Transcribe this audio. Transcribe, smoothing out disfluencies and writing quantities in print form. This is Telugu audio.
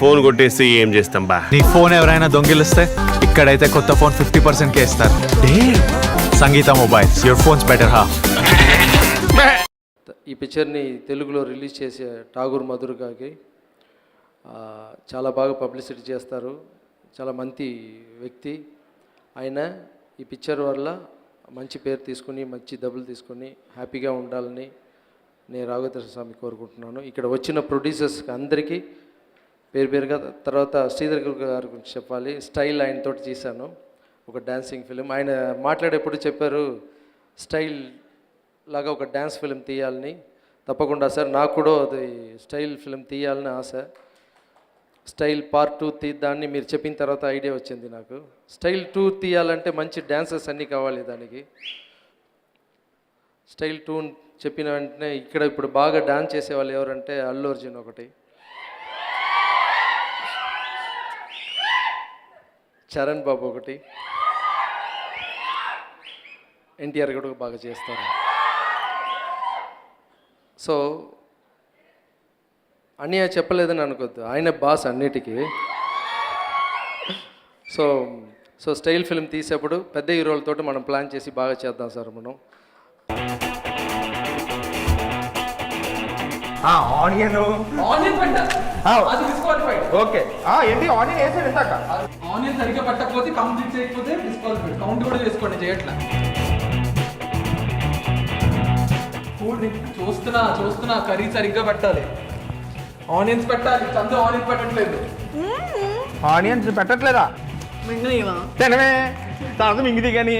ఫోన్ కొట్టేసి ఏం చేస్తాం బా. నీ ఫోన్ ఎవరైనా దొంగిలిస్తే ఇక్కడైతే కొత్త ఫోన్ 50% ఇస్తారు. Sangeetha mobiles, your phones better half. ఈ పిక్చర్ని తెలుగులో రిలీజ్ చేసే ఠాగూర్ మధుర్ గారికి చాలా బాగా పబ్లిసిటీ చేస్తారు. చాలా మంచి వ్యక్తి ఆయన. ఈ పిక్చర్ వల్ల మంచి పేరు తీసుకుని మంచి డబ్బులు తీసుకొని హ్యాపీగా ఉండాలని నేను రాఘవేంద్ర స్వామి కోరుకుంటున్నాను. ఇక్కడ వచ్చిన ప్రొడ్యూసర్స్కి అందరికీ పేరు పేరుగా. తర్వాత శ్రీధర్ గారి గురించి చెప్పాలి. స్టైల్ ఆయనతోటి చేశాను ఒక డ్యాన్సింగ్ ఫిలిం. ఆయన మాట్లాడేప్పుడు చెప్పారు స్టైల్ లాగా ఒక డ్యాన్స్ ఫిలిం తీయాలని. తప్పకుండా సార్, నాకు కూడా అది స్టైల్ ఫిలిం తీయాలని ఆశ. స్టైల్ పార్ట్ 2 తీద్దాన్ని మీరు చెప్పిన తర్వాత ఐడియా వచ్చింది నాకు. స్టైల్ 2 తీయాలంటే మంచి డ్యాన్సర్స్ అన్నీ కావాలి దానికి. స్టైల్ 2 చెప్పిన వెంటనే ఇక్కడ ఇప్పుడు బాగా డాన్స్ చేసేవాళ్ళు ఎవరంటే అల్లు అర్జున్ ఒకటి, చరణ్ బాబు ఒకటి, ఎన్టీఆర్ కూడా బాగా చేస్తారు. సో అన్నీ చెప్పలేదని అనుకోద్దు, ఆయన బాస్ అన్నిటికీ. సో స్టైల్ ఫిల్మ్ తీసేప్పుడు పెద్ద హీరోలతో మనం ప్లాన్ చేసి బాగా చేద్దాం సార్ మనం. ఆనియన్ ఓకే ఏంటి ఆనియన్ వేసాడు ఇందాక. ఆనియన్ సరిగ్గా పట్టకపోతే కంప్లీట్ చేయకపోతే డిస్క్వాలిఫైడ్. కౌంట్ కూడా చేసుకోండి, చేయట్లా. ఫుడ్ చూస్తున్నా కర్రీ సరిగ్గా పెట్టాలి. ఆనియన్స్ పెట్టాలి, చందు ఆనియన్స్ పెట్టట్లేదు. ఆనియన్స్ పెట్టట్లేదా? తినవే తర్వాత మింగిది కానీ